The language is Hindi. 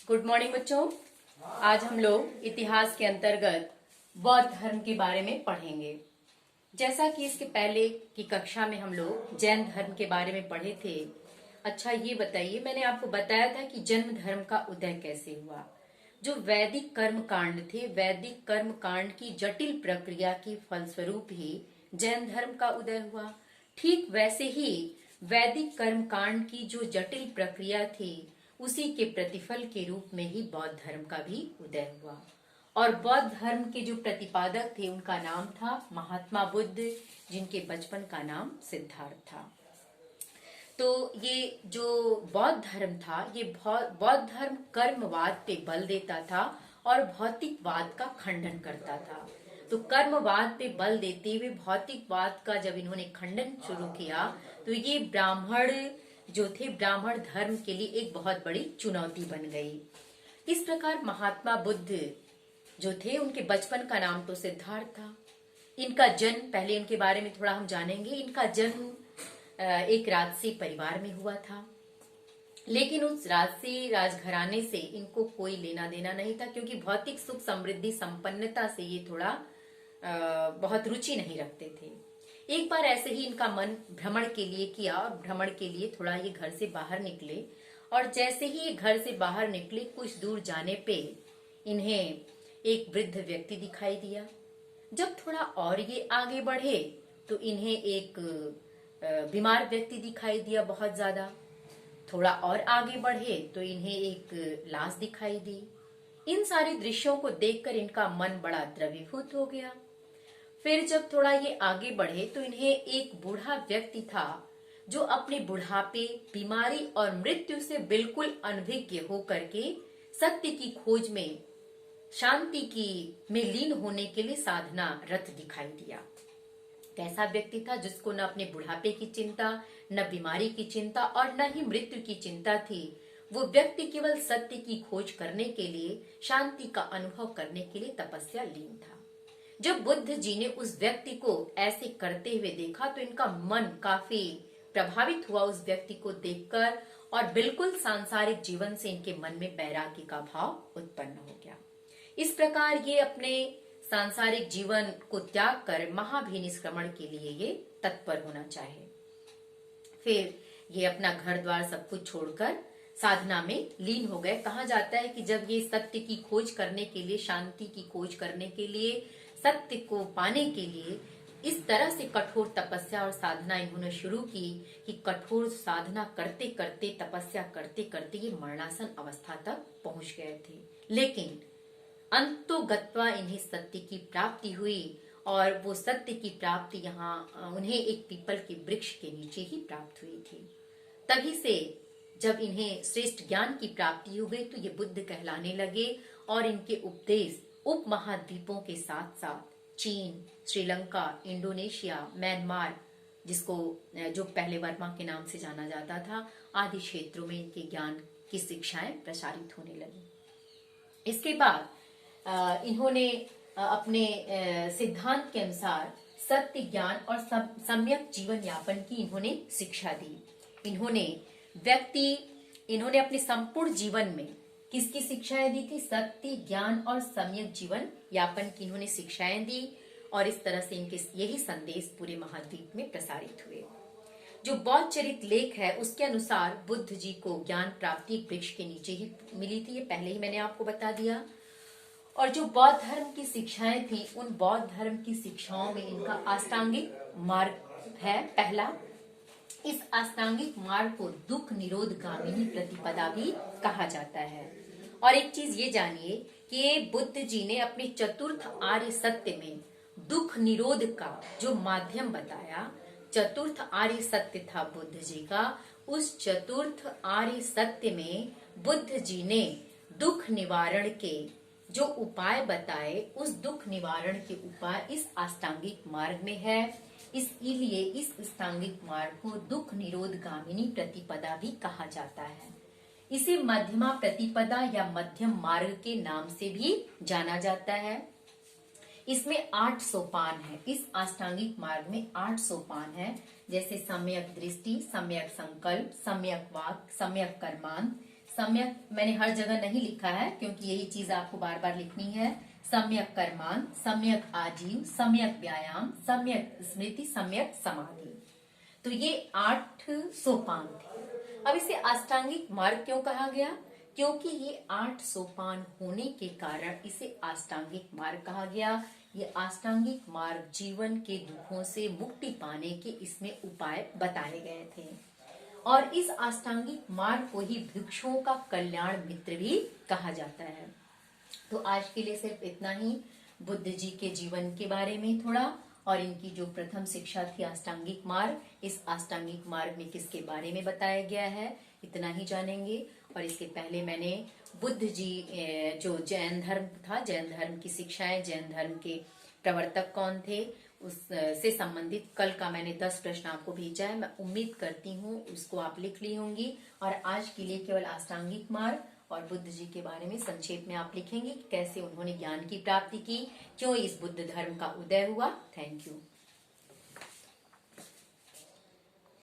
गुड मॉर्निंग बच्चों। आज हम लोग इतिहास के अंतर्गत बौद्ध धर्म के बारे में पढ़ेंगे। जैसा कि इसके पहले की कक्षा में हम लोग जैन धर्म के बारे में पढ़े थे। अच्छा ये बताइए, मैंने आपको बताया था कि जन्म धर्म का उदय कैसे हुआ। जो वैदिक कर्म कांड थे, वैदिक कर्म कांड की जटिल प्रक्रिया के फलस्वरूप ही जैन धर्म का उदय हुआ। ठीक वैसे ही वैदिक कर्म कांड की जो जटिल प्रक्रिया थी, उसी के प्रतिफल के रूप में ही बौद्ध धर्म का भी उदय हुआ। और बौद्ध धर्म के जो प्रतिपादक थे उनका नाम था महात्मा बुद्ध, जिनके बचपन का नाम सिद्धार्थ था। तो ये जो बौद्ध धर्म था, ये बौद्ध धर्म कर्मवाद पे बल देता था और भौतिकवाद का खंडन करता था। तो कर्मवाद पे बल देते हुए भौतिकवाद का जब इन्होंने खंडन शुरू किया, तो ये ब्राह्मण जो थे, ब्राह्मण धर्म के लिए एक बहुत बड़ी चुनौती बन गई। इस प्रकार महात्मा बुद्ध जो थे, उनके बचपन का नाम तो सिद्धार्थ था। इनका जन्म, पहले इनके बारे में थोड़ा हम जानेंगे। इनका जन्म एक राजसी परिवार में हुआ था, लेकिन उस राजसी राजघराने से इनको कोई लेना देना नहीं था, क्योंकि भौतिक सुख समृद्धि संपन्नता से ये थोड़ा बहुत रुचि नहीं रखते थे। एक बार ऐसे ही इनका मन भ्रमण के लिए किया, और भ्रमण के लिए थोड़ा ये घर से बाहर निकले। और जैसे ही ये घर से बाहर निकले, कुछ दूर जाने पे इन्हें एक वृद्ध व्यक्ति दिखाई दिया। जब थोड़ा और ये आगे बढ़े तो इन्हें एक बीमार व्यक्ति दिखाई दिया बहुत ज्यादा। थोड़ा और आगे बढ़े तो इन्हें एक लाश दिखाई दी। इन सारे दृश्यों को देखकर इनका मन बड़ा द्रवीभूत हो गया। फिर जब थोड़ा ये आगे बढ़े तो इन्हें एक बूढ़ा व्यक्ति था, जो अपने बुढ़ापे, बीमारी और मृत्यु से बिल्कुल अनभिज्ञ होकर के सत्य की खोज में, शांति की में लीन होने के लिए साधना रत दिखाई दिया। कैसा व्यक्ति था, जिसको न अपने बुढ़ापे की चिंता, न बीमारी की चिंता और न ही मृत्यु की चिंता थी। वो व्यक्ति केवल सत्य की खोज करने के लिए, शांति का अनुभव करने के लिए तपस्या लीन था। जब बुद्ध जी ने उस व्यक्ति को ऐसे करते हुए देखा, तो इनका मन काफी प्रभावित हुआ उस व्यक्ति को देखकर, और बिल्कुल सांसारिक जीवन से इनके मन में वैराग्य का भाव उत्पन्न हो गया। इस प्रकार ये अपने सांसारिक जीवन को त्याग कर महाभिनिष्क्रमण के लिए ये तत्पर होना चाहे। फिर ये अपना घर द्वार सब कुछ छोड़कर साधना में लीन हो गए। कहा जाता है कि जब ये सत्य की खोज करने के लिए, शांति की खोज करने के लिए, सत्य को पाने के लिए इस तरह से कठोर तपस्या और साधना इन्होंने शुरू की कि कठोर साधना करते करते, तपस्या करते करते ये मरणासन अवस्था तक पहुंच गए थे। लेकिन अंतोगत्वा इन्हें सत्य की प्राप्ति हुई, और वो सत्य की प्राप्ति यहाँ उन्हें एक पीपल के वृक्ष के नीचे ही प्राप्त हुई थी। तभी से जब इन्हें श्रेष्ठ ज्ञान की प्राप्ति हो गई, तो ये बुद्ध कहलाने लगे, और इनके उपदेश उप महाद्वीपों के साथ साथ चीन, श्रीलंका, इंडोनेशिया, म्यांमार, जिसको जो पहले वर्मा के नाम से जाना जाता था, आदि क्षेत्रों में इनके ज्ञान की शिक्षाएं प्रसारित होने लगी। इसके बाद इन्होंने अपने सिद्धांत के अनुसार सत्य, ज्ञान और सम्यक जीवन यापन की इन्होंने शिक्षा दी। इन्होंने अपने संपूर्ण जीवन में किसकी शिक्षाएं दी थी? सत्य, ज्ञान और सम्यक जीवन यापन की इन्होंने शिक्षाएं दी, और इस तरह से इनके यही संदेश पूरे महाद्वीप में प्रसारित हुए। जो बौद्ध चरित लेख है, उसके अनुसार बुद्ध जी को ज्ञान प्राप्ति वृक्ष के नीचे ही मिली थी। ये पहले ही मैंने आपको बता दिया। और जो बौद्ध धर्म की शिक्षाएं थी, उन बौद्ध धर्म की शिक्षाओं में इनका अष्टांगिक मार्ग है पहला। इस अष्टांगिक मार्ग को दुख निरोध गामिनी प्रतिपदा भी कहा जाता है। और एक चीज ये जानिए कि बुद्ध जी ने अपने चतुर्थ आर्य सत्य में दुख निरोध का जो माध्यम बताया, चतुर्थ आर्य सत्य था बुद्ध जी का। उस चतुर्थ आर्य सत्य में बुद्ध जी ने दुख निवारण के जो उपाय बताए, उस दुख निवारण के उपाय इस अष्टांगिक मार्ग में है। इसलिए इस अष्टांगिक मार्ग को दुख निरोध गामिनी प्रतिपदा भी कहा जाता है। इसे मध्यमा प्रतिपदा या मध्यम मार्ग के नाम से भी जाना जाता है। इसमें 8 सोपान है। इस अष्टांगिक मार्ग में 8 सोपान है, जैसे सम्यक दृष्टि, सम्यक संकल्प, सम्यक वाक, सम्यक कर्मांत, सम्यक मैंने हर जगह नहीं लिखा है क्योंकि यही चीज आपको बार बार लिखनी है। सम्यक कर्मांग, सम्यक आजीव, सम्यक व्यायाम, सम्यक स्मृति, सम्यक समाधि। तो ये 8 सोपान थे। अब इसे अष्टांगिक मार्ग क्यों कहा गया? क्योंकि ये 8 सोपान होने के कारण इसे अष्टांगिक मार्ग कहा गया। ये अष्टांगिक मार्ग जीवन के दुखों से मुक्ति पाने के इसमें उपाय बताए गए थे और इस अष्टांगिक मार्ग को ही भिक्षुओं का कल्याण मित्र भी कहा जाता है। तो आज के लिए सिर्फ इतना ही, बुद्ध जी के जीवन के बारे में थोड़ा और इनकी जो प्रथम शिक्षा थी अष्टांगिक मार्ग, इस अष्टांगिक मार्ग में किसके बारे में बताया गया है इतना ही जानेंगे। और इसके पहले मैंने बुद्ध जी जो जैन धर्म था, जैन धर्म की शिक्षाएं, जैन धर्म के प्रवर्तक कौन थे उससे संबंधित कल का मैंने 10 प्रश्न आपको भेजा है। मैं उम्मीद करती हूँ उसको आप लिख ली होंगी। और आज के लिए केवल अष्टांगिक मार्ग और बुद्ध जी के बारे में संक्षेप में आप लिखेंगे कि कैसे उन्होंने ज्ञान की प्राप्ति की, क्यों इस बुद्ध धर्म का उदय हुआ। Thank you.